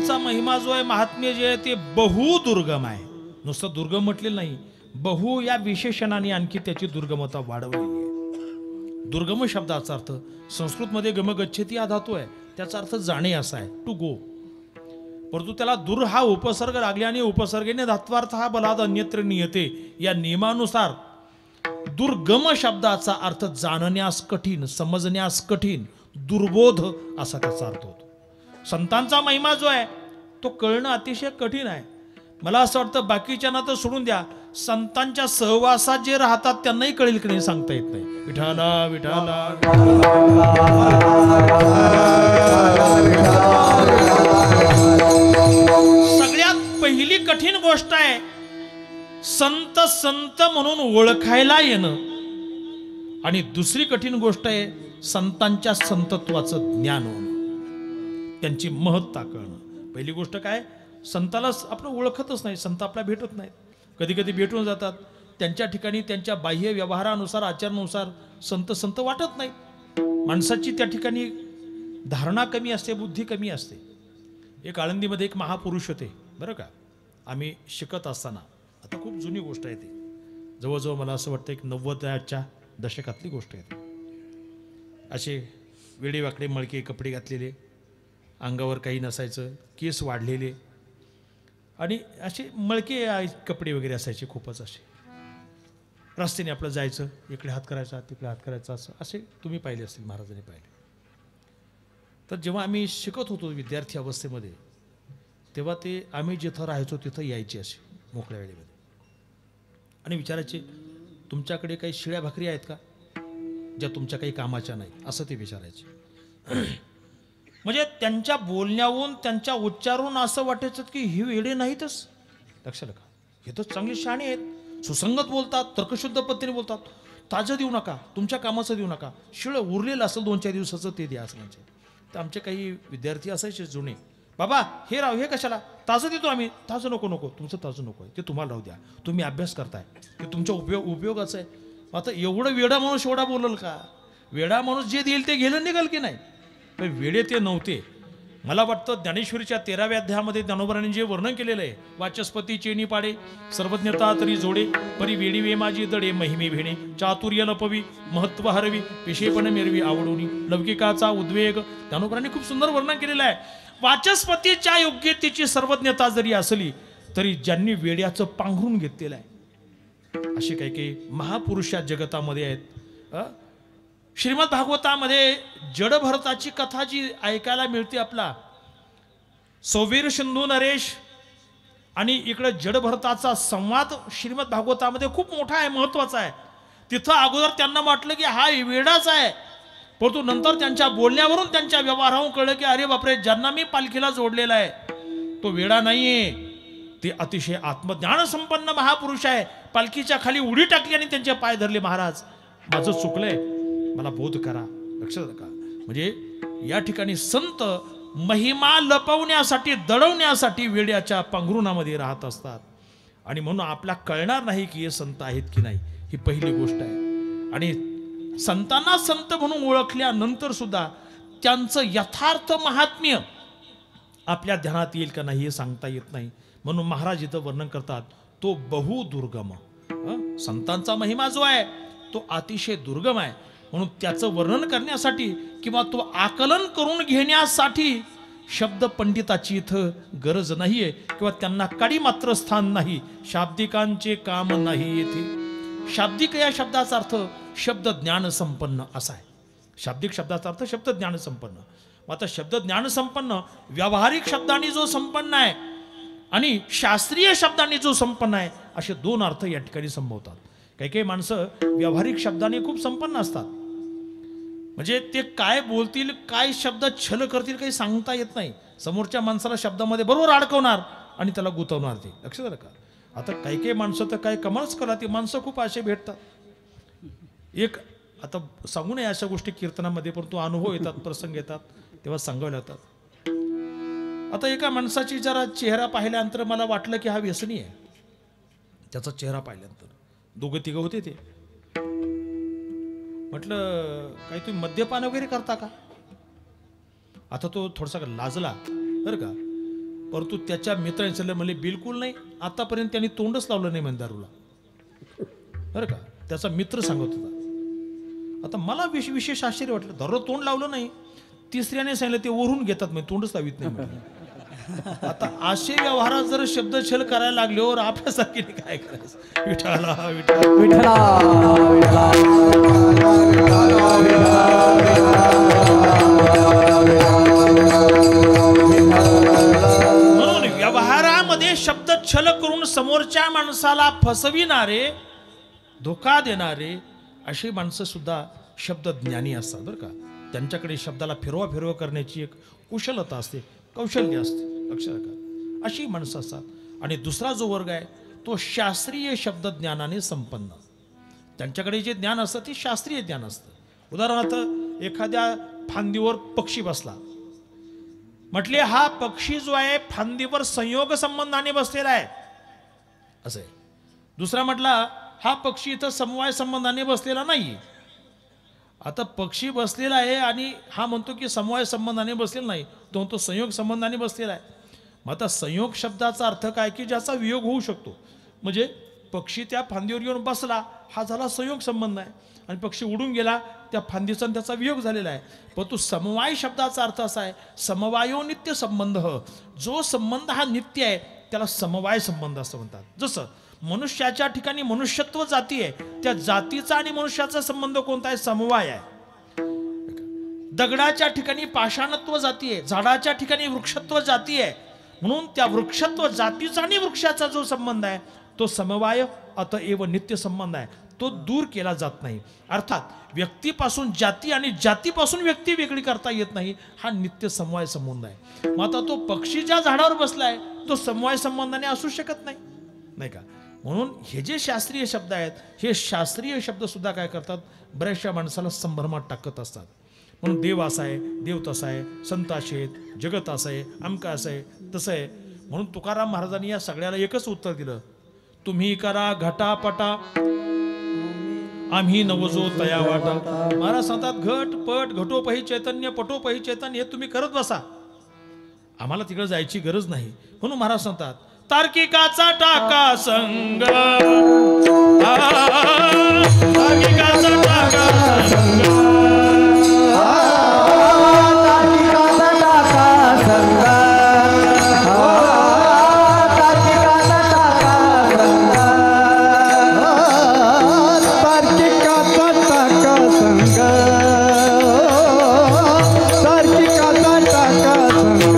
संतांचा महिमा जो आहे, महात्म्य जे आहे ते बहुदुर्गम आहे. नुसतं दुर्गम म्हटलेलं नाही, बहु या विशेषणाने आणखी त्याची दुर्गमता वाढवलेली आहे. दुर्गम शब्दाचा अर्थ संस्कृतमध्ये गमगच्छती हा धातू आहे, त्याचा अर्थ जाणे असा आहे, टू गो. परंतु त्याला दूर हा उपसर्ग लागल्याने उपसर्गेने धात्वार्थ हा बलाद अन्यत्र नियते या नियमानुसार दुर्गम शब्दाचा अर्थ जाणण्यास कठीण, समजण्यास कठीण, दुर्बोध असा त्याचा अर्थ होतो. संतांचा महिमा जो आहे तो कळणं अतिशय कठीण आहे. मला असं वाटतं बाकीच्यांना तर सोडून द्या, संतांच्या सहवासात जे राहतात त्यांनाही कळेल की नाही सांगता येत नाही. विठाला विठाला सगळ्यात पहिली कठीण गोष्ट आहे संत संत म्हणून ओळखायला येणं, आणि दुसरी कठीण गोष्ट आहे संतांच्या संतत्वाचं ज्ञान होणं, त्यांची महत्ता कळणं. पहिली गोष्ट काय, संताला आपण ओळखतच नाही, संत आपला भेटत नाहीत. कधी कधी भेटून जातात, त्यांच्या ठिकाणी त्यांच्या बाह्य व्यवहारानुसार आचारानुसार संत संत वाटत नाहीत. माणसाची त्या ठिकाणी धारणा कमी असते, बुद्धी कमी असते. एक आळंदीमध्ये एक महापुरुष होते बरं का, आम्ही शिकत असताना, आता खूप जुनी गोष्ट आहे ती, जवळजवळ मला असं वाटतं एक 90च्या दशकातली गोष्ट आहे. असे वेडेवाकडे मळके कपडे घातलेले, अंगावर काही नसायचं, केस वाढलेले आणि असे मळके कपडे वगैरे असायचे खूपच. असे रस्त्याने आपलं जायचं, इकडे हात करायचा तिकडे हात करायचा, असं असे तुम्ही पाहिले असतील, महाराजांनी पाहिले. तर जेव्हा आम्ही शिकत होतो विद्यार्थी अवस्थेमध्ये, तेव्हा ते आम्ही जिथं राहायचो तिथं यायचे असे मोकळ्या वेळेमध्ये आणि विचारायचे, तुमच्याकडे काही शिळ्या भाकरी आहेत का ज्या तुमच्या काही कामाच्या नाही, असं ते विचारायचे. म्हणजे त्यांच्या बोलण्यावरून त्यांच्या उच्चारून असं वाटायचं की ही वेडे नाहीतच. लक्षात का, हे तर चांगले शहाणे आहेत, सुसंगत बोलतात, तर्कशुद्ध पद्धतीने बोलतात. ताजं देऊ नका, तुमच्या कामाचं देऊ नका, शिळं उरलेलं असेल 2-4 दिवसाचं ते द्या असं म्हणजे. तर आमचे काही विद्यार्थी असायचे जुने, बाबा हे राव, हे कशाला, ताजं देतो आम्ही. ताजं नको नको, तुमचं ताजं नको आहे, ते तुम्हाला राहू द्या, तुम्ही अभ्यास करताय, ते तुमच्या उपयोगाचं आहे. आता एवढं वेडा माणूस एवढा बोलल का? वेडा माणूस जे देईल ते घेणं निघाल की नाही. पण वेडे ते नव्हते. मला वाटतं ज्ञानेश्वरीच्या 13व्या अध्यायामध्ये ज्ञानोबरांनी जे वर्णन केलेलं आहे, वाचस्पती चेनी पाडे, सर्वज्ञता तरी जोडे, परी वेडी वे माझी दडे, महिमे भेणे, चातुर्य लपवी, महत्व हरवी, पेशेपण मेरवी आवडूनी, लौकिकाचा उद्वेग. ज्ञानोबरांनी खूप सुंदर वर्णन केलेलं आहे. वाचस्पतीच्या योग्यतेची सर्वज्ञता जरी असली तरी ज्यांनी वेड्याचं पांघरून घेतलेलं आहे, असे काही काही महापुरुष या जगतामध्ये आहेत. श्रीमद भागवतामध्ये जडभरताची कथा जी ऐकायला मिळते, आपला सौवीर सिंधू नरेश आणि इकडे जडभरताचा संवाद श्रीमद भागवतामध्ये खूप मोठा आहे, महत्वाचा आहे. तिथं अगोदर त्यांना वाटलं की हा वेडाच आहे, परंतु नंतर त्यांच्या बोलण्यावरून त्यांच्या व्यवहारावरून कळलं की अरे बापरे, ज्यांना मी पालखीला जोडलेला आहे तो वेडा नाहीये, ते अतिशय आत्मज्ञान संपन्न महापुरुष आहे. पालखीच्या खाली उडी टाकली आणि त्यांचे पाय धरले, महाराज माझं चुकलंय, मला बोध करा. लक्षात का, म्हणजे या ठिकाणी संत महिमा लपवण्यासाठी, दडवण्यासाठी वेड्याच्या पांघरुणामध्ये राहत असतात. आणि म्हणून आपला कळणार नाही की हे संत आहेत की नाही, ही पहिली गोष्ट आहे. आणि संतांना संत म्हणून ओळखल्यानंतर सुद्धा त्यांचं यथार्थ महात्म्य आपल्या ध्यानात येईल का नाही हे सांगता येत नाही. म्हणून महाराज इथं वर्णन करतात, तो बहुदुर्गम. संतांचा महिमा जो आहे तो अतिशय दुर्गम आहे. म्हणून त्याचं वर्णन करण्यासाठी किंवा तो आकलन करून घेण्यासाठी शब्द पंडिताची इथं गरज नाहीये, किंवा त्यांना काडी मात्र स्थान नाही. शाब्दिकांचे काम नाही येथे. शाब्दिक या शब्दाचा अर्थ शब्द ज्ञान संपन्न असा आहे. शाब्दिक शब्दाचा अर्थ शब्द ज्ञान संपन्न. आता शब्द ज्ञान संपन्न व्यावहारिक शब्दांनी जो संपन्न आहे आणि शास्त्रीय शब्दांनी जो संपन्न आहे, असे दोन अर्थ या ठिकाणी संभवतात. काही काही माणसं व्यावहारिक शब्दांनी खूप संपन्न असतात, म्हणजे ते काय बोलतील, काय शब्द छल करतील काही सांगता येत नाही. समोरच्या माणसाला शब्दामध्ये बरोबर अडकवणार आणि त्याला गुंतवणार ते. लक्षात आलं का. आता काही काही माणसं तर काय कमालच करा, ती माणसं खूप असे भेटतात. एक आता सांगू नये अशा गोष्टी कीर्तनामध्ये, परंतु अनुभव येतात, प्रसंग येतात तेव्हा सांगायला येतात. आता एका माणसाची जरा चेहरा पाहिल्यानंतर मला वाटलं की हा व्यसनी आहे. त्याचा चेहरा पाहिल्यानंतर दोघं तिघं होते ते. म्हटलं काही तुम्ही मद्यपान वगैरे करता का. आता तो थोडासा लाजला बरं का. परंतु त्याच्या मित्रांनी सांगितलं म्हणजे बिलकुल नाही, आतापर्यंत त्यांनी तोंडच लावलं नाही म्हणजे दारूला, बरं का. त्याचा मित्र सांगत होता. आता मला विशेष आश्चर्य वाटलं, दारूला तोंड लावलं नाही, तिसऱ्याने सांगितलं ते ओढून घेतात म्हणजे तोंडच लावित नाही म्हटलं. आता असे व्यवहारात जर शब्दछल करायला लागल्यावर आपल्यासारखी काय करायचं. विठ्ठला विठ्ठला विठ्ठला म्हणून व्यवहारामध्ये शब्द छल करून समोरच्या माणसाला फसविणारे, धोका देणारे अशी माणसं सुद्धा शब्द ज्ञानी असतात बरं का. त्यांच्याकडे शब्दाला फिरवा करण्याची एक कुशलता असते, कौशल्य असते, लक्षात का. अशी माणसं असतात. आणि दुसरा जो वर्ग आहे तो शास्त्रीय शब्द ज्ञानाने संपन्न. त्यांच्याकडे जे ज्ञान असतं ते शास्त्रीय ज्ञान असतं. उदाहरणार्थ एखाद्या फांदीवर पक्षी बसला, म्हटले हा पक्षी जो आहे फांदीवर संयोग संबंधाने बसलेला आहे असं आहे. दुसरा म्हटला हा पक्षी इथं समवाय संबंधाने बसलेला नाही. आता पक्षी बसलेला आहे आणि हा म्हणतो की समवाय संबंधाने बसलेला नाही, तो म्हणतो संयोग संबंधाने बसलेला आहे. मग आता संयोग शब्दाचा अर्थ काय की ज्याचा वियोग होऊ शकतो. म्हणजे पक्षी त्या फांदीवर येऊन बसला, हा झाला संयोग संबंध आहे, आणि पक्षी उडून गेला, त्या फांदीचा त्याचा वियोग झालेला आहे. परंतु समवाय शब्दाचा अर्थ असा आहे समवायो नित्य संबंध. जो संबंध हा नित्य आहे त्याला समवाय संबंध असं म्हणतात. जसं मनुष्याच्या ठिकाणी मनुष्यत्व जाती आहे, त्या जातीचा आणि मनुष्याचा संबंध कोणता आहे, समवाय आहे. दगडाच्या ठिकाणी पाषाणत्व जाती आहे, झाडाच्या ठिकाणी वृक्षत्व जाती आहे, म्हणून त्या वृक्षत्व जातीचा आणि वृक्षाचा जो संबंध आहे तो समवाय अतएव नित्य संबंध आहे, तो दूर केला जात नाही. अर्थात व्यक्तीपासून जाती आणि जातीपासून व्यक्ती वेगळी करता येत नाही, हा नित्य समवाय संबंध आहे. मग आता तो पक्षी ज्या झाडावर बसलाय तो समवाय संबंधाने असू शकत नाही, नाही का. म्हणून हे जे शास्त्रीय शब्द आहेत, हे शास्त्रीय शब्द सुद्धा काय करतात, बऱ्याचशा माणसाला संभ्रमात टाकत असतात. म्हणून देव असा आहे, देव तसा आहे, संत असे आहेत, जगत असं आहे, अमका असं आहे, तसं आहे. म्हणून तुकाराम महाराजांनी या सगळ्याला एकच उत्तर दिलं, तुम्ही करा घटापटा आम्ही नवजो तया वाटा. महाराज सांगतात घट पट घटोपही चैतन्य पटोपही चैतन्य हे तुम्ही करत बसा, आम्हाला तिकडे जायची गरज नाही. म्हणून महाराज सांगतात तार्किकाचा टाका संग, तार्किकाचा टाका संग, तार्किकाचा टाका संग, तार्किकाचा टाका संग, तार्किकाचा टाका संग, तार्किकाचा टाका संग,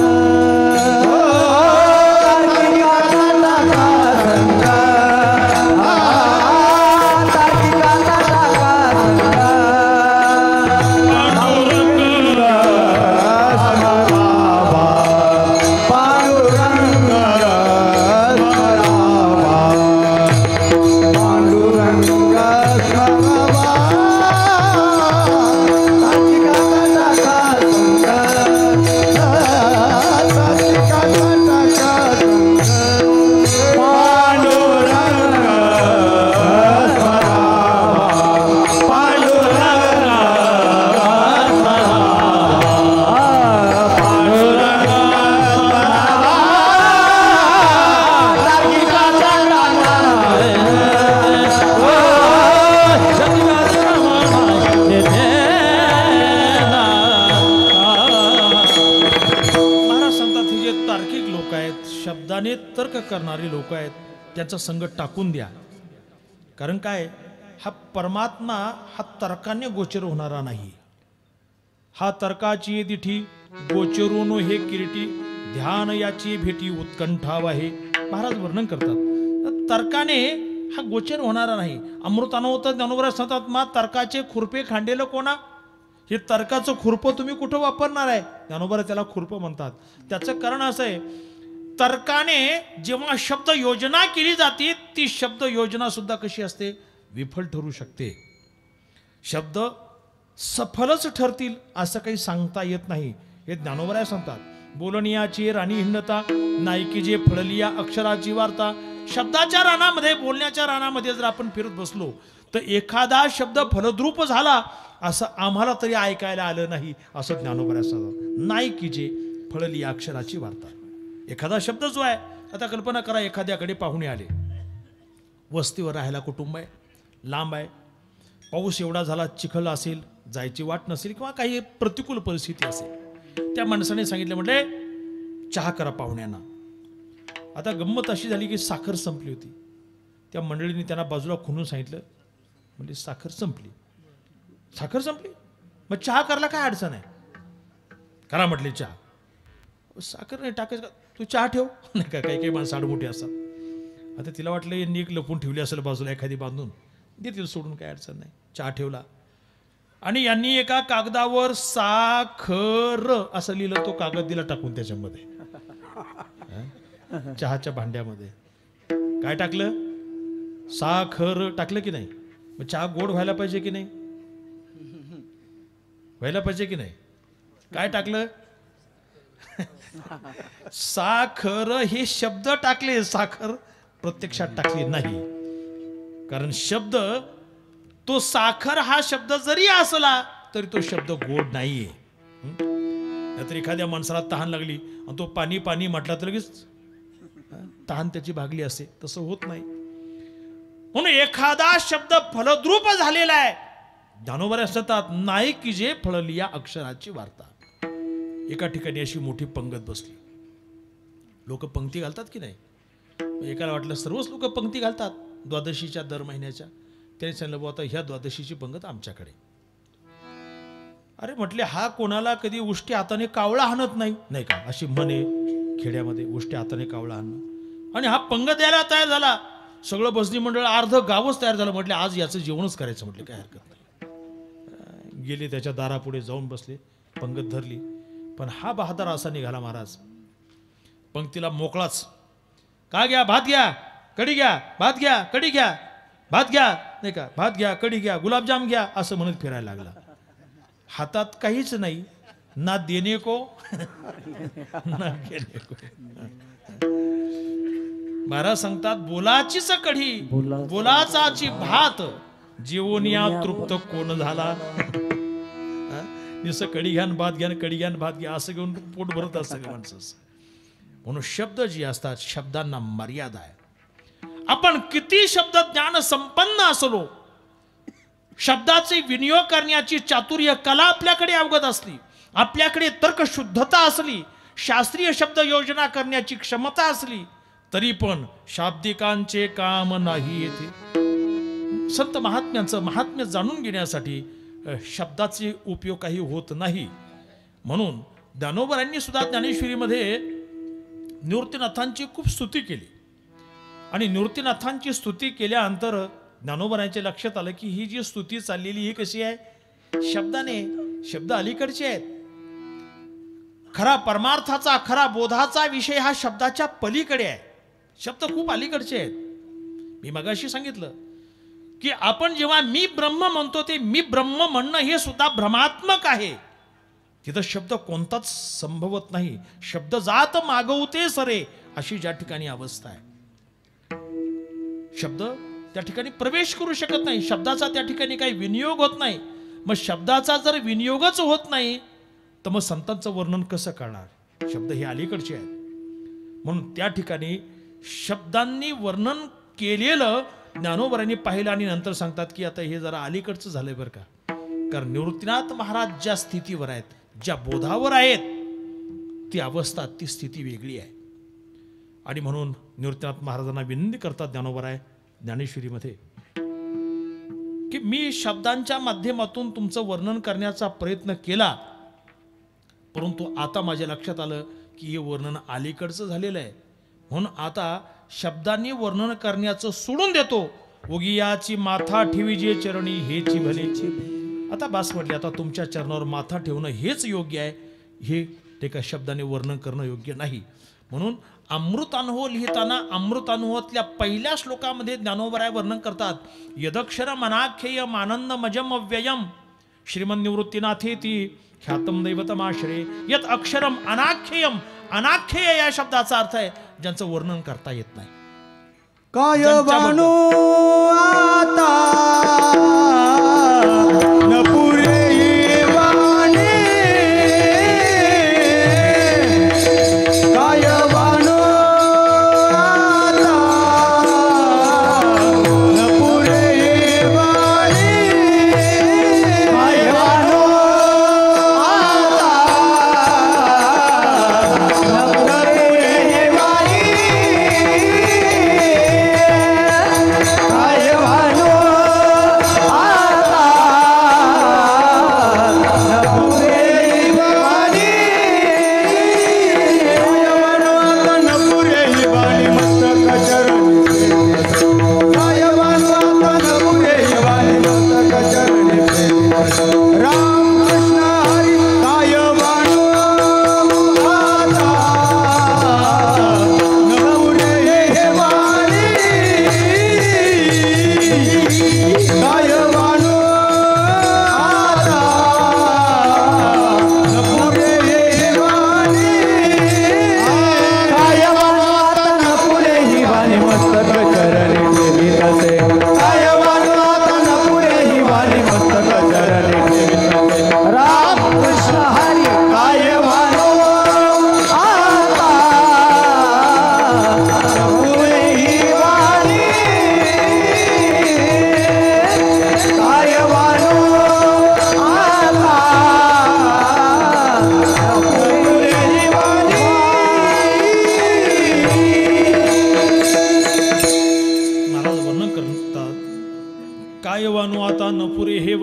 शब्दाने तर्क करणारे लोक आहेत त्याचा संग टाकून द्या. कारण काय, हा परमात्मा हा तर्काने गोचर होणारा नाही. हा तर्काची दिठी गोचरून हे किरीटी, ध्यान याची भेटी उत्कंठाव आहे. महाराज वर्णन करतात तर्काने हा गोचर होणारा नाही. अमृतानवत ज्ञानोबा सांगतात मा तर्काचे खुरपे खांडेलं कोणा. हे तर्काचं खुरपं तुम्ही कुठं वापरणार आहे, ज्ञानोबा त्याला खुरपं म्हणतात. त्याचं कारण असं आहे, तर्काने जेव्हा शब्द योजना केली जाते ती शब्द योजना सुद्धा कशी असते, विफल ठरू शकते. शब्द सफलच ठरतील असं काही सांगता येत नाही, हे ज्ञानोबा सांगतात. बोलण्याची राणी हिंडता नायकी जे फळलिया अक्षराची वार्ता. शब्दाच्या रानामध्ये, बोलण्याच्या रानामध्ये जर आपण फिरत बसलो तर एखादा शब्द फलद्रूप झाला असं आम्हाला तरी ऐकायला आलं नाही, असं ज्ञानोबा सांगतात. नायकी जे फळलिया अक्षराची वार्ता. एखादा शब्द जो आहे, आता कल्पना करा एखाद्याकडे पाहुणे आले, वस्तीवर राहायला कुटुंब आहे, लांब आहे, पाऊस एवढा झाला, चिखल असेल, जायची वाट नसेल किंवा काही प्रतिकूल परिस्थिती असेल, त्या माणसाने सांगितलं म्हटले चहा करा पाहुण्यांना. आता गंमत अशी झाली की साखर संपली होती. त्या मंडळींनी त्यांना बाजूला खुनून सांगितलं, म्हणजे साखर संपली. साखर संपली मग चहा करायला काय अडचण आहे, करा म्हटले चहा. साखर नाही टाकायचं का, तू चहा ठेव नाही का, काही काही माणसं आडमोठी असतात. आता तिला वाटलं यांनी एक लपून ठेवली असेल बाजूला एखादी बांधून, देतील सोडून, काय अडचण नाही. चहा ठेवला आणि यांनी एका कागदावर साखर असं लिहिलं, तो कागद दिला टाकून त्याच्यामध्ये, चहाच्या भांड्यामध्ये. काय टाकलं, साखर टाकलं की नाही. मग चहा गोड व्हायला पाहिजे की नाही, व्हायला पाहिजे की नाही. काय टाकलं, साखर हे शब्द टाकले, साखर प्रत्यक्षात टाकली नाही. कारण शब्द तो साखर हा शब्द जरी असला तरी तो शब्द गोड नाहीये. नाहीतर एखाद्या माणसाला तहान लागली आणि तो पाणी पाणी म्हटला तर लगेच तहान त्याची भागली असते, तसं होत नाही. म्हणून एखादा शब्द फलद्रूप झालेला आहे. ज्ञानोबा असतात नाही की जे फळली या अक्षराची वार्ता. एका ठिकाणी अशी मोठी पंगत बसली, लोक पंक्ती घालतात की नाही. एकाला वाटलं सर्वच लोक पंक्ती घालतात द्वादशीच्या दर महिन्याच्या. त्याने सांगितलं बुवा आता ह्या द्वादशीची पंगत आमच्याकडे. अरे म्हटले हा कोणाला कधी उष्टी हाताने कावळा हाणत नाही, नाही का, अशी म्हणे खेड्यामध्ये उष्टी हाताने कावळा हाणणं. आणि हा पंगत द्यायला तयार झाला, सगळं बसणी मंडळ अर्ध गावच तयार झालं. म्हटले आज याचं जेवणच करायचं, म्हटले काय हरकत नाही. गेले त्याच्या दारापुढे जाऊन बसले, पंगत धरली. पण हा बहादर असा निघाला महाराज, पंक्तीला मोकळाच. का घ्या, भात घ्या, कढी घ्या, भात घ्या, कढी घ्या, भात घ्या, नाही का, भात घ्या, कढी घ्या, गुलाबजाम घ्या, असं म्हणत फिरायला लागला. हातात काहीच नाही, ना देणे को ना घेणे को. महाराज सांगतात बोलाचीच कढी बोलाचाची भात, जीवनिया तृप्त कोण झाला. नुसतं कढी घ्या, भात घ्या, कढी घ्या, भात घ्या असं घेऊन पोट भरत असतं माणसं. म्हणून शब्द जे असतात, शब्दांना मर्यादा आहे. आपण किती शब्द ज्ञान संपन्न असलो, शब्दाचे विनियोग करण्याची चातुर्य कला आपल्याकडे अवगत असली, आपल्याकडे तर्कशुद्धता असली, शास्त्रीय शब्द योजना करण्याची क्षमता असली, तरी पण शाब्दिकांचे काम नाही येते. संत महात्म्यांचं महात्म्य जाणून घेण्यासाठी शब्दाचे उपयोग काही होत नाही. म्हणून ज्ञानोबरांनी सुद्धा ज्ञानेश्वरीमध्ये निवृत्तीनाथांची खूप स्तुती केली. आणि निवृत्तीनाथांची स्तुती केल्यानंतर ज्ञानोबरांच्या लक्षात आलं की ही जी स्तुती चाललेली ही कशी आहे, शब्दाने. शब्द अलीकडचे आहेत. खरा परमार्थाचा, खरा बोधाचा विषय हा शब्दाच्या पलीकडे आहे. शब्द खूप अलीकडचे आहेत. मी मगाशी सांगितलं की आपण जेव्हा मी ब्रह्म म्हणतो, ते मी ब्रह्म म्हणणं हे सुद्धा भ्रमात्मक आहे. तिथं शब्द कोणताच संभवत नाही. शब्द जात मागवते सरे, अशी ज्या ठिकाणी अवस्था आहे, शब्द त्या ठिकाणी प्रवेश करू शकत नाही. शब्दाचा त्या ठिकाणी काही विनियोग होत नाही. मग शब्दाचा जर विनियोगच होत नाही तर मग संतांचं वर्णन कसं करणार. शब्द हे अलीकडचे आहेत. म्हणून त्या ठिकाणी शब्दांनी वर्णन केलेलं ज्ञानोबरांनी पाहिलं आणि नंतर सांगतात की आता हे जरा अलीकडचं झालंय बरं का. कारण निवृत्तीनाथ महाराज ज्या स्थितीवर आहेत, ज्या बोधावर आहेत, ती अवस्था, ती स्थिती वेगळी आहे. आणि म्हणून निवृत्तीनाथ महाराजांना विनंती करतात ज्ञानोबराय ज्ञानेश्वरीमध्ये की मी शब्दांच्या माध्यमातून तुमचं वर्णन करण्याचा प्रयत्न केला, परंतु आता माझ्या लक्षात आलं की हे वर्णन अलीकडचं झालेलं आहे. म्हणून आता शब्दांनी वर्णन करण्याचं सोडून देतो. उगियाची माथा ठेवी जे चरणी हेची भलेची. आता बास म्हटले, आता तुमच्या चरणावर माथा ठेवणं हेच योग्य आहे. हे ते का शब्दाने वर्णन करणं योग्य नाही. म्हणून अमृतानुभव लिहिताना अमृतानुभवातल्या पहिल्या श्लोकामध्ये ज्ञानोबराय वर्णन करतात, यदक्षर मनाख्येय मानंद मजम व्ययम श्रीमन्निवृत्तीनाथेती ख्यातम दैवतमाश्रये यत अक्षरम अनाख्येयम. अनाख्येय या शब्दाचा अर्थ आहे ज्यांचं वर्णन करता येत नाही. काय वाणू आता न पुरे वाणे, काय वाणू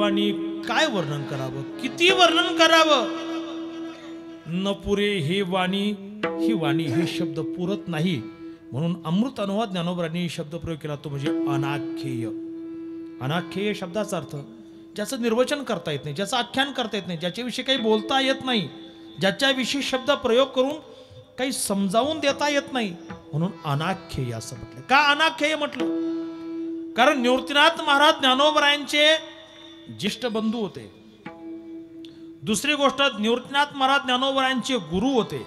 वाणी काय वर्णन करावं, किती वर्णन करावं. न पुरे ही वाणी हे शब्द पुरत नाही. म्हणून अमृत अनुवाद ज्ञानोबरांनी शब्द प्रयोग केला, तो म्हणजे अनाख्येय. अनाख्येय शब्दाचा अर्थ ज्याचं निर्वचन करता येत नाही, ज्याचं आख्यान करता येत नाही, ज्याच्याविषयी काही बोलता येत नाही, ज्याच्याविषयी शब्द प्रयोग करून काही समजावून देता येत नाही, म्हणून अनाख्येय असं म्हटलं. का अनाख्येय म्हटलं? कारण निवृत्तीनाथ महाराज ज्ञानोबरायांचे ज्येष्ठ बंधू होते. दुसरी गोष्ट, निवृत्तीनाथ महाराज ज्ञानोबरायांचे गुरु होते.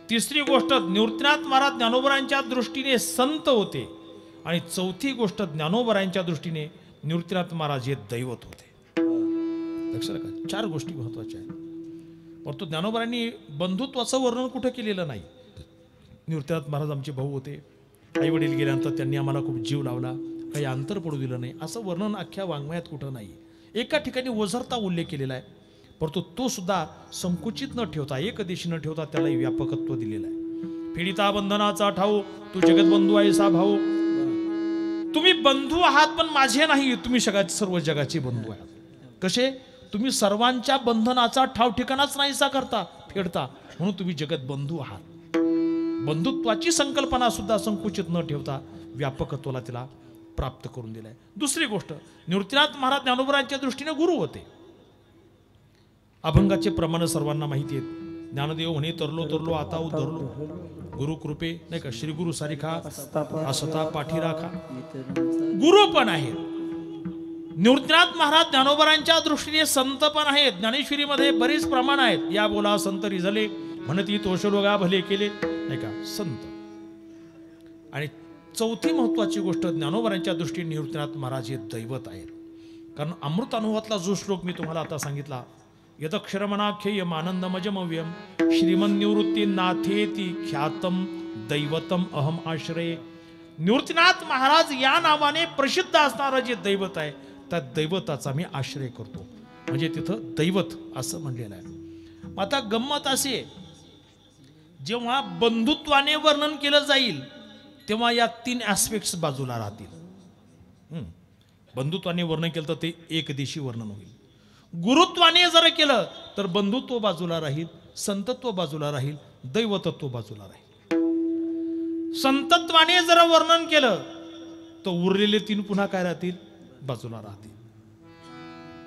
तिसरी गोष्ट, निवृत्तीनाथ महाराज ज्ञानोबरायांच्या दृष्टीने संत होते. आणि चौथी गोष्ट, ज्ञानोबरायांच्या दृष्टीने निवृत्तीनाथ महाराज हे दैवत होते. लक्षात का? 4 गोष्टी महत्वाच्या आहेत. परंतु ज्ञानोबरांनी बंधुत्वाचं वर्णन कुठं केलेलं नाही. निवृत्तीनाथ महाराज आमचे भाऊ होते, आई वडील गेल्यानंतर त्यांनी आम्हाला खूप जीव लावला, काही अंतर पडू दिलं नाही, असं वर्णन अख्ख्या वाङ्मयात कुठं नाही. एका ठिकाणी ओझरता उल्लेख केलेला आहे, परंतु तो सुद्धा संकुचित न ठेवता, एकदेशी न ठेवता त्याला व्यापकत्व दिलेलं आहे. पीडिता बंधनाचा ठाऊ, तू जगतबंधू आहेसा भाऊ. तुम्ही बंधू आहात पण माझे नाही, तुम्ही सर्व जगाचे बंधू आहात. कसे? तुम्ही सर्वांच्या बंधनाचा ठाव ठिकाणाच नाहीसा करता, फेडता, म्हणून तुम्ही जगत बंधू आहात. बंधुत्वाची संकल्पना सुद्धा संकुचित न ठेवता व्यापकत्वाला तिला प्राप्त करून दिलाय. दुसरी गोष्ट, निवृत्तीनाथ महाराज ज्ञानोबरांच्या दृष्टीने गुरु होते. अभंगाचे प्रमाण सर्वांना माहिती आहेत. ज्ञानदेव म्हणे, तरलो तरलो आता उद्धरलो, गुरु कृपे नाही का, श्री गुरु सारिखा असता पाठी राखा. गुरु पण आहेत. निवृत्तीनाथ महाराज ज्ञानोबरांच्या दृष्टीने संत पण आहेत. ज्ञानेश्वरीमध्ये बरेच प्रमाण आहेत. या बोला संत रिझले, म्हणती तोषलोगा भले केले, नाही का, संत. आणि चौथी महत्वाची गोष्ट, ज्ञानोबरांच्या दृष्टीने निवृत्तीनाथ महाराज हे दैवत आहेत. कारण अमृत अनुभवातला जो श्लोक मी तुम्हाला आता सांगितला, यदक्षरमनाख्येयम आनंदमजमव्यम श्रीमन निवृत्ती नाथेती ख्यातम दैवतम अहम आश्रये. निवृत्तीनाथ महाराज या नावाने प्रसिद्ध असणारं जे दैवत आहे, त्या दैवताचा मी आश्रय करतो, म्हणजे तिथं दैवत असं म्हणलेलं आहे. आता गंमत अशी आहे, जेव्हा बंधुत्वाने वर्णन केलं जाईल तेव्हा या 3 ऍस्पेक्ट्स बाजूला राहतील. बंधुत्वाने वर्णन केलं तर ते एकदेशी वर्णन होईल. गुरुत्वाने जर केलं तर बंधुत्व बाजूला राहील, संतत्व बाजूला राहील, दैवतत्व बाजूला राहील. संतत्वाने जर वर्णन केलं तर उरलेले 3 पुन्हा काय राहतील? बाजूला राहतील.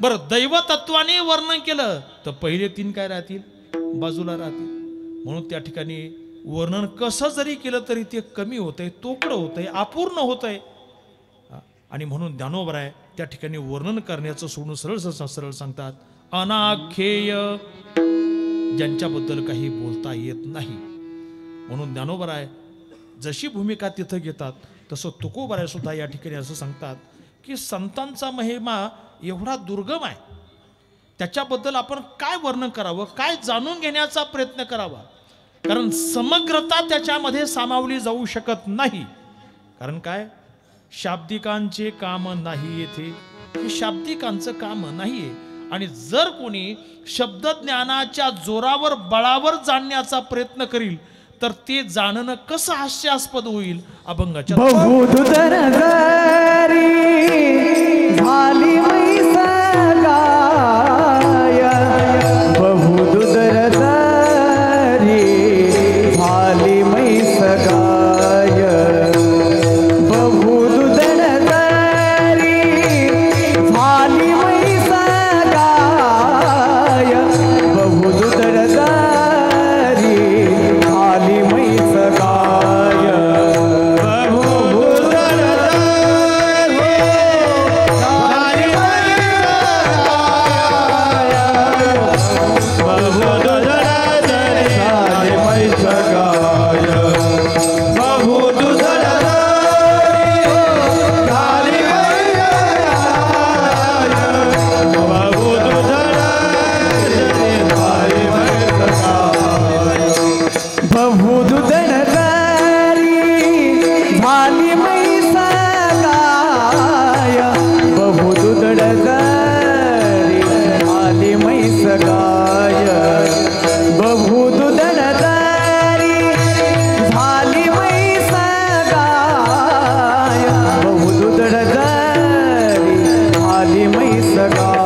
बरं, दैवतत्वाने वर्णन केलं तर पहिले 3 काय राहतील? बाजूला राहतील. म्हणून त्या ठिकाणी वर्णन कसं जरी केलं तरी ते कमी होतंय, तोकडं होतंय, अपूर्ण होतंय. आणि म्हणून ज्ञानोबराय त्या ठिकाणी वर्णन करण्याचं सोडून सरळ सांगतात, अनाख्येय, ज्यांच्याबद्दल काही बोलता येत नाही. म्हणून ज्ञानोबराय जशी भूमिका तिथं घेतात तसं तुकोबराय सुद्धा या ठिकाणी असं सांगतात की संतांचा महिमा एवढा दुर्गम आहे, त्याच्याबद्दल आपण काय वर्णन करावं, काय जाणून घेण्याचा प्रयत्न करावा. कारण समग्रता त्याच्यामध्ये सामावली जाऊ शकत नाही. कारण काय, शाब्दिकांचे काम नाही येथे, हे शाब्दिकांचं काम नाहीये. आणि जर कोणी शब्दज्ञानाच्या जोरावर बळावर जाणण्याचा प्रयत्न करील तर ते जाणणं कसं हास्यास्पद होईल. अभंगाच्या सगा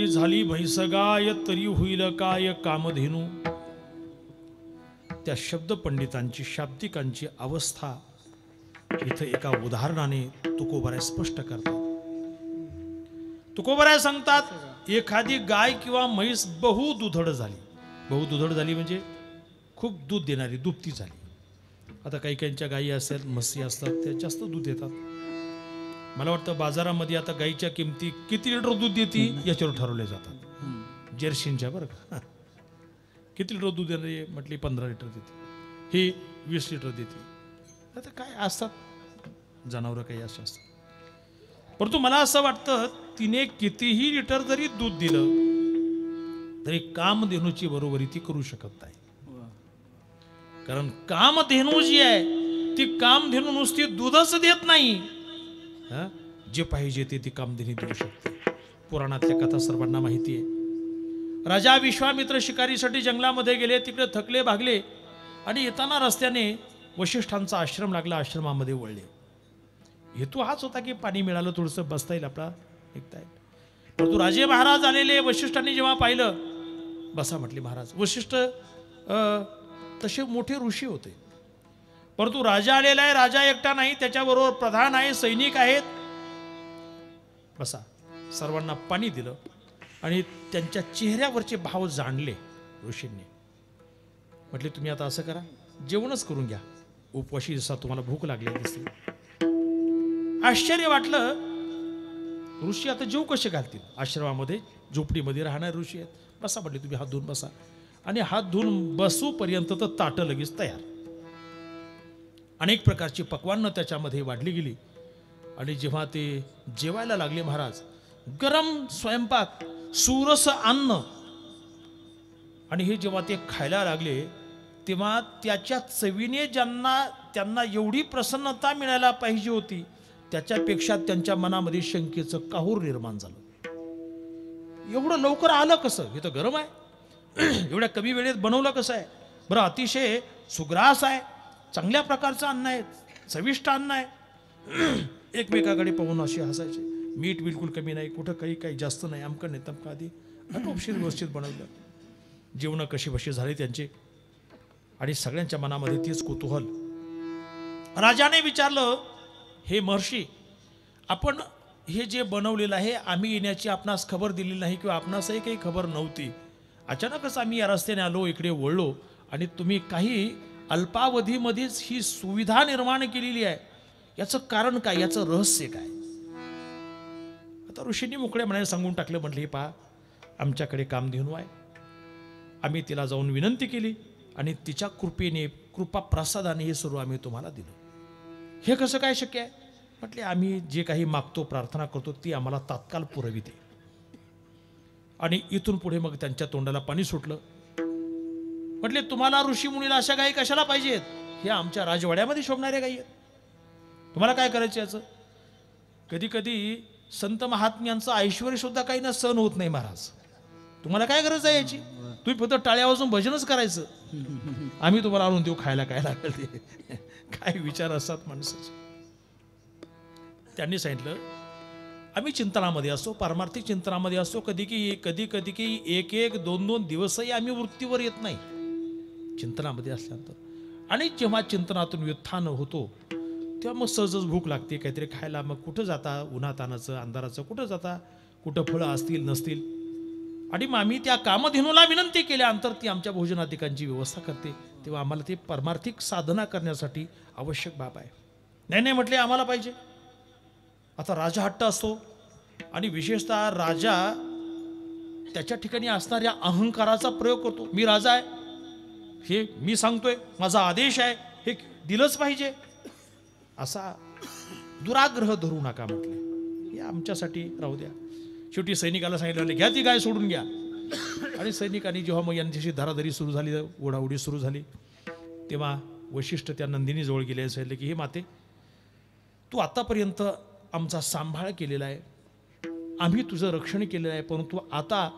जरी झाली म्हैसगाय तरी होईल काय कामधेनू. त्या शब्द पंडितांची शाब्दिकांची अवस्था इथं एका उदाहरणाने तुकोबराय स्पष्ट करतात. तुकोबराय सांगतात एखादी गाय किंवा म्हैस बहुदुधड झाली. बहुदुधड झाली म्हणजे खूप दूध देणारी, दुभती झाली. आता काही काहींच्या गायी असतात, म्हशी असतात, त्या जास्त दूध देतात. मला वाटतं बाजारामध्ये आता गाईच्या किमती किती लिटर दूध देते याच्यावर ठरवले जातात. जर्सींच्या बरं का, किती लिटर दूध देणारी म्हटली 15 लिटर देते, ही 20 लिटर देते. आता काय असतात जनावरं काही असे असतात. परंतु मला असं वाटतं तिने कितीही लिटर जरी दूध दिलं तरी कामधेनूची बरोबरी ती करू शकत नाही. कारण कामधेनू जी आहे ती कामधेनू नुसती दूधच देत नाही, जे पाहिजे ते ती कामधेनू देऊ शकते. पुराणातल्या कथा सर्वांना माहिती आहे. राजा विश्वामित्र शिकारीसाठी जंगलामध्ये गेले, तिकडे थकले भागले आणि येताना रस्त्याने वशिष्ठांचा आश्रम लागला. आश्रमामध्ये वळले. हेतू हाच होता की पाणी मिळालं थोडंसं बसता येईल, आपला ऐकता येईल. परंतु राजे महाराज आलेले. वशिष्ठांनी जेव्हा पाहिलं, बसा म्हटले महाराज. वशिष्ठ तसे मोठे ऋषी होते. परंतु राजा आलेला आहे. राजा एकटा नाही, त्याच्याबरोबर प्रधान आहे, सैनिक आहेत. बसा. सर्वांना पाणी दिलं आणि त्यांच्या चेहऱ्यावरचे भाव जाणले ऋषींनी. म्हटले तुम्ही आता असं करा, जेवणच करून घ्या. उपवाशी जसा तुम्हाला भूक लागली दिसते. आश्चर्य वाटलं. ऋषी आता जेव कसे घालतील? आश्रमामध्ये झोपडीमध्ये राहणारे ऋषी आहेत. बसा म्हटले तुम्ही, हात धुवून बसा. आणि हात धुवून बसूपर्यंत तर ताटं लगेच तयार. अनेक प्रकारची पक्वान्न त्याच्यामध्ये वाढली गेली. आणि जेव्हा ते जेवायला लागले महाराज, गरम स्वयंपाक, सुरस अन्न, आणि हे जेव्हा ते खायला लागले तेव्हा त्याच्या चवीने त्यांना एवढी प्रसन्नता मिळायला पाहिजे होती, त्याच्यापेक्षा त्यांच्या मनामध्ये शंकेचं काहूर निर्माण झालं. एवढं लवकर आलं कसं? हे तर गरम आहे. एवढ्या कमी वेळेत बनवलं कसं आहे? बरं, अतिशय सुग्रास आहे, चांगल्या प्रकारचं अन्न आहे, चविष्ट अन्न आहे. एकमेकाकडे पाहून असे हसायचे. मीठ बिलकुल कमी नाही, कुठं काही जास्त नाही, अमकं नाही तमकं. आधी आटोपशीर व्यवस्थित बनवलं. जेवणं कशी बशी झाली त्यांचे. आणि सगळ्यांच्या मनामध्ये तेच कुतूहल. राजाने विचारलं, हे महर्षी, आपण हे जे बनवलेलं आहे, आम्ही येण्याची आपणास खबर दिली नाही किंवा आपणासही काही खबर नव्हती. अचानकच आम्ही या रस्त्याने आलो, इकडे वळलो आणि तुम्ही काही अल्पावधीमध्येच ही सुविधा निर्माण केलेली आहे. याचं कारण काय? याचं रहस्य काय? आता ऋषींनी मोकळ्या मनाने सांगून टाकलं. म्हटलं हे पहा, आमच्याकडे कामधेनू आहे. आम्ही तिला जाऊन विनंती केली आणि तिच्या कृपेने, कृपा प्रसादाने हे सर्व आम्ही तुम्हाला दिलं. हे कसं काय शक्य आहे? म्हटले आम्ही जे काही मागतो, प्रार्थना करतो, ती आम्हाला तात्काळ पुरविते. आणि इथून पुढे मग त्यांच्या तोंडाला पाणी सुटलं. म्हटले तुम्हाला ऋषी मुनीला अशा गायी कशाला पाहिजेत? हे आमच्या राजवाड्यामध्ये शोभणाऱ्या गायी आहेत. तुम्हाला काय करायचं याचं? कधी कधी संत महात्म्यांचं ऐश्वर सुद्धा काही ना सहन होत नाही महाराज. तुम्हाला काय गरज आहे याची? तुम्ही फक्त टाळ्या वाजून भजनच करायचं. आम्ही तुम्हाला आणून देऊ खायला काय लागेल ते. काय विचार असतात माणसाचे. त्यांनी सांगितलं आम्ही चिंतनामध्ये असतो, पारमार्थिक चिंतनामध्ये असतो. कधी की एक 2 दिवसही आम्ही वृत्तीवर येत नाही चिंतनामध्ये असल्यानंतर. आणि जेव्हा चिंतनातून व्युत्थान होतो तेव्हा मग सहजच भूक लागते काहीतरी खायला. मग कुठं जाता? उन्हातानाचं अंधाराचं कुठं जाता? कुठं फळं असतील नसतील. आणि मग आम्ही त्या कामधेनूला विनंती केल्यानंतर ती आमच्या भोजनाधिकांची व्यवस्था करते. तेव्हा आम्हाला ते परमार्थिक साधना करण्यासाठी आवश्यक बाब आहे. नाही म्हटले आम्हाला पाहिजे. आता राजा हट्ट असतो आणि विशेषतः राजा त्याच्या ठिकाणी असणाऱ्या अहंकाराचा प्रयोग करतो. मी राजा आहे, हे मी सांगतोय, माझा आदेश आहे, हे दिलंच पाहिजे, असा दुराग्रह धरू नका म्हटले. हे आमच्यासाठी राहू द्या. शेवटी सैनिकाला सांगितलं घ्या ती गाय सोडून घ्या. आणि सैनिकांनी जेव्हा मग यांच्याशी धराधरी सुरू झाली, ओढाओढी सुरू झाली, तेव्हा वशिष्ठ त्या नंदिनीजवळ गेले. सांगितलं की हे माते, तू आतापर्यंत आमचा सांभाळ केलेला आहे, आम्ही तुझं रक्षण केलेलं आहे, परंतु आता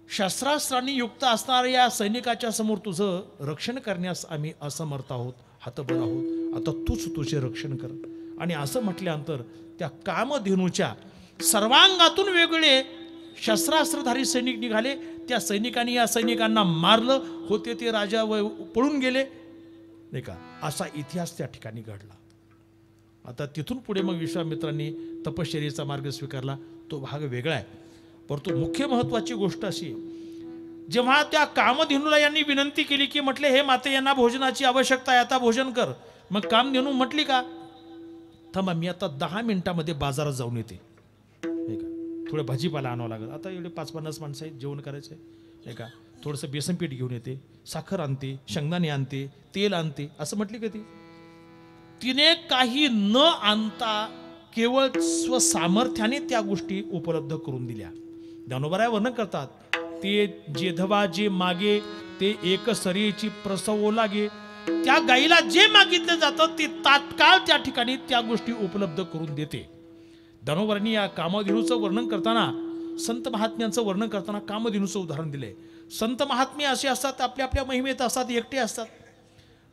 शस्त्रास्त्रांनी युक्त असणाऱ्या या सैनिकाच्या समोर तुझं रक्षण करण्यास आम्ही असमर्थ आहोत, हतबल आहोत. आता तूच तुझे रक्षण कर. आणि असं म्हटल्यानंतर त्या कामधेनूच्या सर्वांगातून वेगळे शस्त्रास्त्रधारी सैनिक निघाले, त्या सैनिकांनी या सैनिकांना मारलं, होते ते राजा पळून गेले, नाही का, असा इतिहास त्या ठिकाणी घडला. आता तिथून पुढे मग विश्वामित्रांनी तपश्चर्येचा मार्ग स्वीकारला, तो भाग वेगळा आहे. परंतु मुख्य महत्वाची गोष्ट अशी, जेव्हा त्या कामधेनूला यांनी विनंती केली की म्हटले, हे माते, यांना भोजनाची आवश्यकता आहे, आता भोजन कर. मग कामधेनू म्हटली का, थांबा, मी आता 10 मिनिटामध्ये बाजारात जाऊन येते, नाही का, थोडं भाजीपाला आणावं लागेल, आता एवढे 5-50 माणसं आहेत, जेवण करायचं आहे का, थोडंसं बेसन पीठ घेऊन येते, साखर आणते, शेंगदाणे आणते, तेल आणते, असं म्हटली का ती? तिने काही न आणता केवळ स्वसामर्थ्याने त्या गोष्टी उपलब्ध करून दिल्या. ज्ञानोबराय वर्णन करतात, ते जेधवा जे मागे ते एक सरीची प्रसवो लागे. त्या गाईला जे मागितलं जातं ते तात्काळ त्या ठिकाणी त्या गोष्टी उपलब्ध करून देते. दानोबरांनी या कामधेनूचं वर्णन करताना, संत महात्म्यांचं वर्णन करताना कामधेनूचं उदाहरण दिलंय. संत महात्मे असे असतात, आपल्या आपल्या महिमेत असतात, एकटे असतात,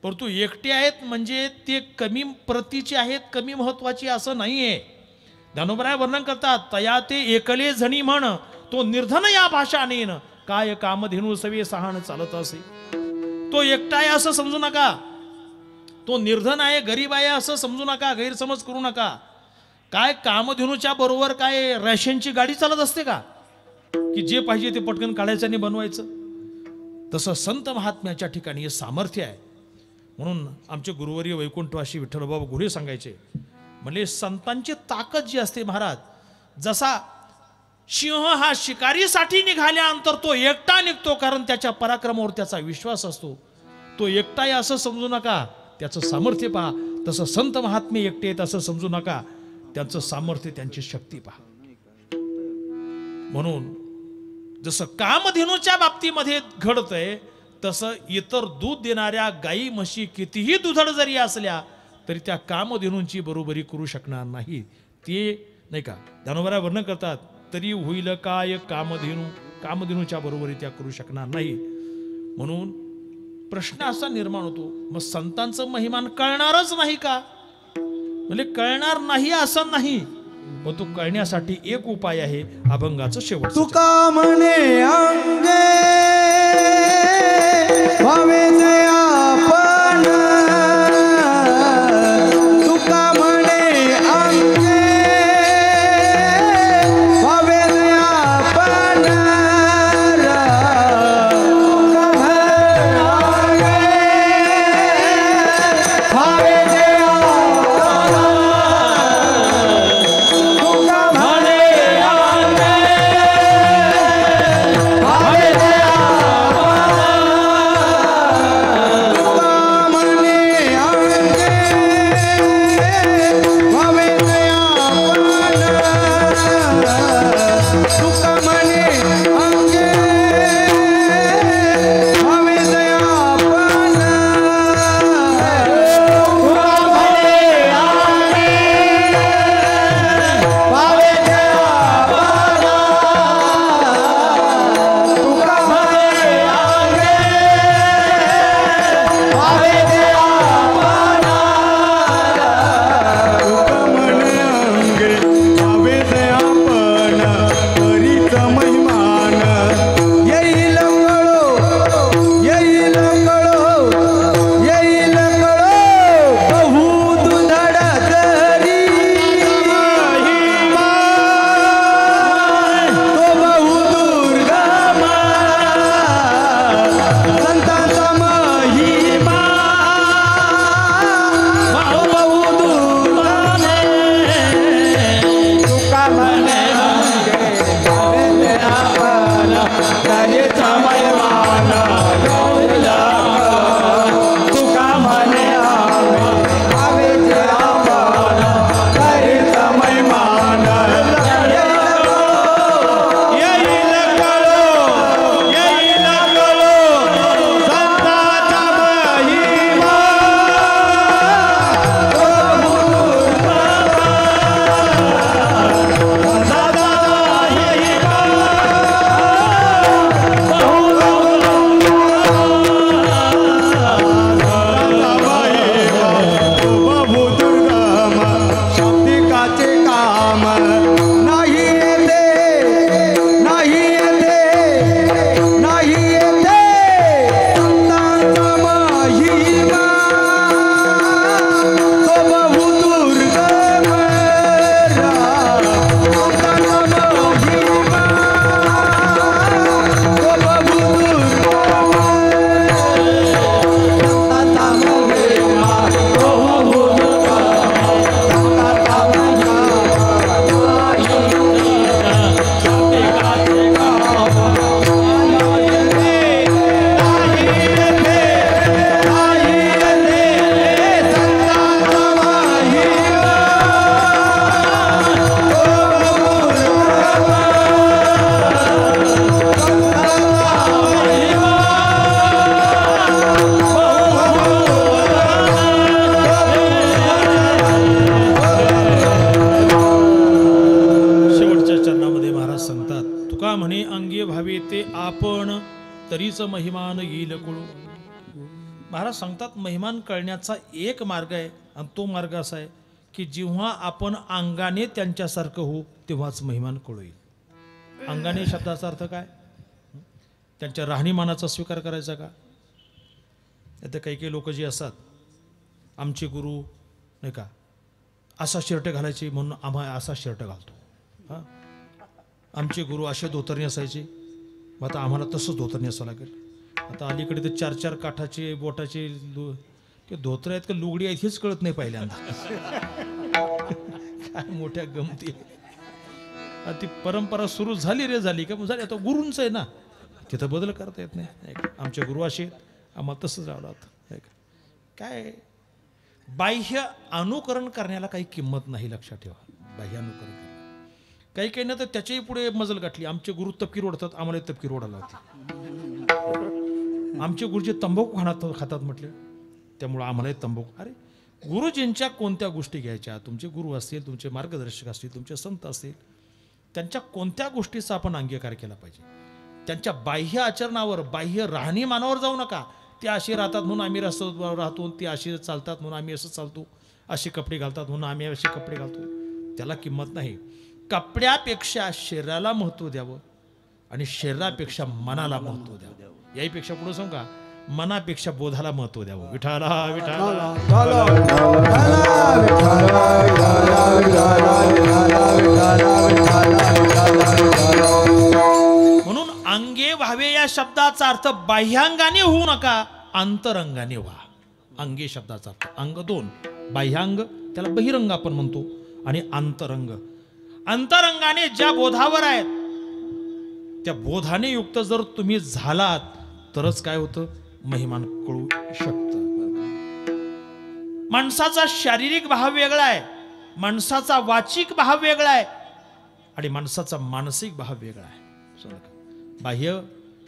परंतु एकटे आहेत म्हणजे ते कमी प्रतीचे आहेत, कमी महत्वाचे असं नाहीये. दानोबराय वर्णन करतात, तया ते एकले झणी म्हण, तो निर्धन या भाषा नेन, काय कामधेनू सवे सहान चालत असे. तो एकटा आहे असं समजू नका, तो निर्धन आहे, गरीब आहे असं समजू नका, गैरसमज करू नका. काय कामधेनूच्या बरोबर काय रॅशनची गाडी चालत असते का, की जे पाहिजे ते पटकन काढायचं आणि बनवायचं? तसं संत महात्म्याच्या ठिकाणी हे सामर्थ्य आहे. म्हणून आमचे गुरुवर्य वैकुंठवासी विठ्ठलबाबा गुढे सांगायचे, म्हणजे संतांची ताकद जी असते महाराज, जसा सिंह हा शिकारीसाठी निघाल्यानंतर तो एकटा निघतो, कारण त्याच्या पराक्रमावर त्याचा विश्वास असतो. तो एकटा आहे असं समजू नका, त्याचं सामर्थ्य पहा. तसं संत महात्मे एकटे आहेत असं समजू नका, त्यांचं सामर्थ्य, त्यांची शक्ती पहा. म्हणून जसं कामधेनूच्या बाबतीमध्ये घडतंय, तसं इतर दूध देणाऱ्या गाई म्हशी कितीही दुधड जरी असल्या तरी त्या कामधेनूंची बरोबरी करू शकणार नाही. ते नाही का, दानोबराय वर्णन करतात, तरी होईल काय कामधेनू, कामधेनूच्या बरोबरी त्या करू शकणार नाही. म्हणून प्रश्न असा निर्माण होतो, मग संतांचं महिमान कळणारच नाही का? म्हणजे कळणार नाही असं नाही, पण तो कळण्यासाठी एक उपाय आहे, अभंगाचं शेवट. तुका म्हणे अंगे भावे दयापण, तुका म्हणे अंगे भावे दयापण, तुका म्हणे भावे भावे ते आपण, तरीच महिमान येईल कळू. महाराज सांगतात महिमान कळण्याचा एक मार्ग आहे, आणि तो मार्ग असा आहे की जेव्हा आपण अंगाने त्यांच्यासारखं होऊ तेव्हाच महिमान कळू येईल. अंगाने शब्दाचा अर्थ काय? त्यांच्या राहणीमानाचा स्वीकार करायचा का? आता काही काही लोक जे असतात, आमचे गुरु नाही का असा शर्ट घालायचे म्हणून आम्हा असा शर्ट घालतो. हां, आमचे गुरु असे धोतर नेसायचे, मग आता आम्हाला तसंच धोतर नेसावं लागेल. आता अलीकडे ते 4-4 काठाचे बोटाचे ते धोतर आहेत का लुगडी आहेत हेच कळत नाही पहिल्यांदा. काय मोठ्या गमती. ती परंपरा सुरू झाली रे, झाली का? झाली, आता गुरूंचं आहे ना, तिथं बदल करता येत नाही. आमचे गुरु असे आम्हाला तसंच आवडत. काय बाह्य अनुकरण करण्याला काही किंमत नाही, लक्षात ठेवा. बाह्य अनुकरण करणं काही काही ना तर त्याच्याही पुढे मजल गाठली. आमचे गुरु तपकीर ओढतात, आम्हाला तपकीर ओढायला होती. आमचे गुरुजी तंबाखू खातात म्हटले, त्यामुळं आम्हालाही तंबाखू. अरे गुरुजींच्या कोणत्या गोष्टी घ्यायच्या? तुमचे गुरु असतील, तुमचे मार्गदर्शक असतील, तुमचे संत असतील, त्यांच्या कोणत्या गोष्टीचा आपण अंगीकार केला पाहिजे? त्यांच्या बाह्य आचरणावर, बाह्य राहणीमानावर जाऊ नका. ते असे राहतात म्हणून आम्ही रस्त्यावर राहतो, ते असे चालतात म्हणून आम्ही असं चालतो, असे कपडे घालतात म्हणून आम्ही असे कपडे घालतो. त्याला किंमत नाही. कपड्यापेक्षा शरीराला महत्त्व द्यावं आणि शरीरापेक्षा मनाला महत्त्व द्यावं. याहीपेक्षा पुढे सांगू का, मनापेक्षा बोधाला महत्त्व द्यावं. विठाला विठाला म्हणून अंगे व्हावे या शब्दाचा अर्थ बाह्यांगाने होऊ नका, अंतरंगाने व्हा. अंगे शब्दाचा अर्थ अंग दोन, बाह्यांग त्याला बहिरंग आपण म्हणतो, आणि अंतरंग. अंतरंगाने ज्या बोधावर आहेत त्या बोधाने युक्त जर तुम्ही झालात तरच काय होतं, महिमान कळू शकतं. माणसाचा शारीरिक भाव वेगळा आहे, माणसाचा वाचिक भाव वेगळा आहे, आणि माणसाचा मानसिक भाव वेगळा आहे. बाह्य,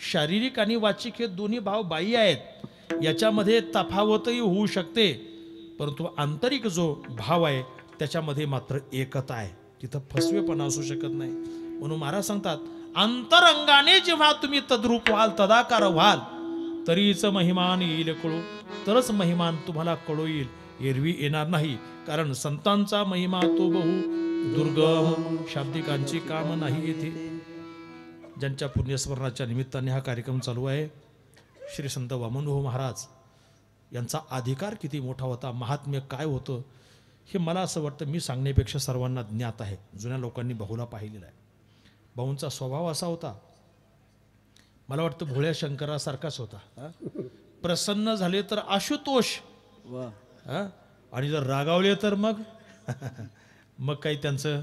शारीरिक आणि वाचिक हे दोन्ही भाव बाह्य आहेत. याच्यामध्ये तफावतही होऊ शकते, परंतु आंतरिक जो भाव आहे त्याच्यामध्ये मात्र एकता आहे. तिथं फसवेपणा असू शकत नाही. म्हणून महाराज सांगतात, अंतरंगाने जेव्हा तुम्ही तद्रूप व्हाल, तदाकार व्हाल, तरीच महिमान येईल कळू. तरच महिमान तुम्हाला कळू येईल, एरवी येणार नाही. कारण संतांचा महिमा तो बहु दुर्गम, शाब्दिकांची काम नाही येथे. ज्यांच्या पुण्यस्मरणाच्या निमित्ताने हा कार्यक्रम चालू आहे, श्री संत वामनभाऊ महाराज यांचा अधिकार किती मोठा होता, महात्म्य काय होतं, हे मला असं वाटतं मी सांगण्यापेक्षा सर्वांना ज्ञात आहे. जुन्या लोकांनी भाऊला पाहिलेलं आहे. भाऊंचा स्वभाव असा होता, मला वाटतं भोळ्या शंकरासारखाच होता. प्रसन्न झाले तर आशुतोष, आणि जर रागावले तर मग मग काही त्यांचं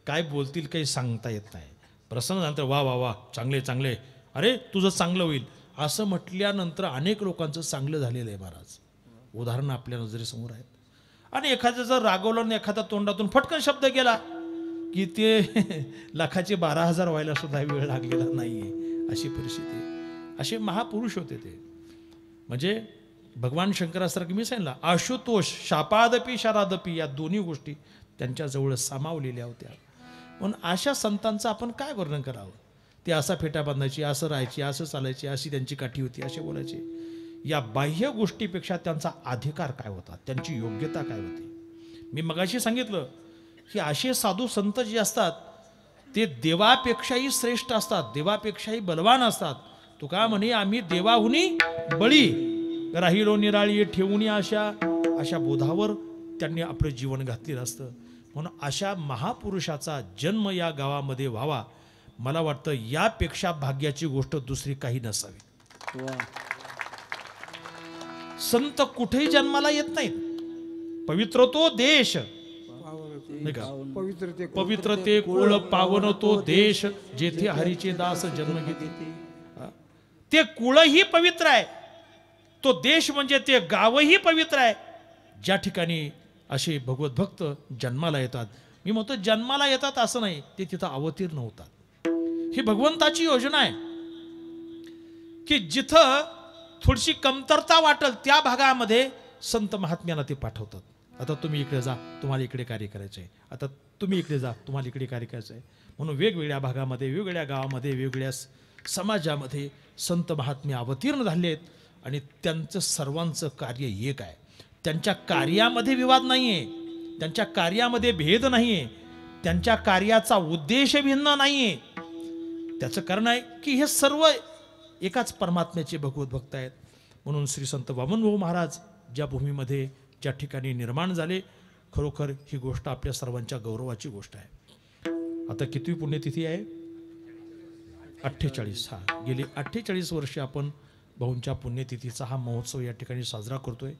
काय बोलतील काही सांगता येत नाही. प्रसन्न झाल्यानंतर वा वा वा, चांगले चांगले, अरे तुझं चांगलं होईल असं म्हटल्यानंतर अनेक लोकांचं चांगलं झालेलं आहे महाराज. उदाहरणं आपल्या नजरेसमोर आहेत. आणि एखादं जर रागवलं आणि एखादा तोंडातून फटकन शब्द गेला की ते लाखाचे 12,000 व्हायला सुद्धा वेळ लागलेला नाहीये, अशी परिस्थिती. असे महापुरुष होते ते. म्हणजे भगवान शंकरासारखं मी सांगितलं, आशुतोष, शापादपी शरादपी या दोन्ही गोष्टी त्यांच्याजवळ सामावलेल्या होत्या. म्हणून अशा संतांचं आपण काय वर्णन करावं? ते असा फेटा बांधायची, असं राहायची, असं चालायची, अशी त्यांची काठी होती, असे बोलायचे. या बाह्य गोष्टीपेक्षा त्यांचा अधिकार काय होता, त्यांची योग्यता काय होती? मी मगाशी सांगितलं की असे साधू संत जे असतात ते देवापेक्षाही श्रेष्ठ असतात, देवापेक्षाही बलवान असतात. तुका म्हणे आम्ही देवाहुनी बळी राहिलो निराळी ठेवून अशा बोधावर त्यांनी आपलं जीवन घातलेलं असतं. म्हणून अशा महापुरुषाचा जन्म या गावामध्ये व्हावा, मला वाटतं यापेक्षा भाग्याची गोष्ट दुसरी काही नसावी. संत कुठेही जन्माला येत नाहीत. पवित्र तो देश, पवित्र ते कुळ, पावन तो देश, जेथे हरीचे दास जन्म घेते. ते कुळही पवित्र आहे, तो देश म्हणजे ते गावही पवित्र आहे, ज्या ठिकाणी असे भगवत भक्त जन्माला येतात. मी म्हणतो जन्माला येतात असं नाही, ते तिथं अवतीर्ण होतात. ही भगवंताची योजना आहे की जिथं थोडीशी कमतरता वाटेल त्या भागामध्ये संत महात्म्यांना ते पाठवतात. आता तुम्ही इकडे जा, तुम्हाला इकडे कार्य करायचं आहे. आता तुम्ही इकडे जा, तुम्हाला इकडे कार्य करायचं आहे. म्हणून वेगवेगळ्या भागामध्ये, वेगवेगळ्या गावामध्ये, वेगवेगळ्या समाजामध्ये संत महात्मे अवतीर्ण झाले आहेत आणि त्यांचं सर्वांचं कार्य एक आहे. त्यांच्या कार्यामध्ये विवाद नाही आहे, त्यांच्या कार्यामध्ये भेद नाही आहे, त्यांच्या कार्याचा उद्देश भिन्न नाही आहे. त्याचं कारण आहे की हे सर्व एकाच परमात्म्याचे भगवत भक्त आहेत. म्हणून श्री संत वामनभाऊ महाराज ज्या भूमीमध्ये ज्या ठिकाणी निर्माण झाले, खरोखर ही गोष्ट आपल्या सर्वांच्या गौरवाची गोष्ट आहे. आता किती पुण्यतिथी आहे? 48. गेली 48 वर्षे आपण भाऊंच्या पुण्यतिथीचा हा महोत्सव या ठिकाणी साजरा करतोय.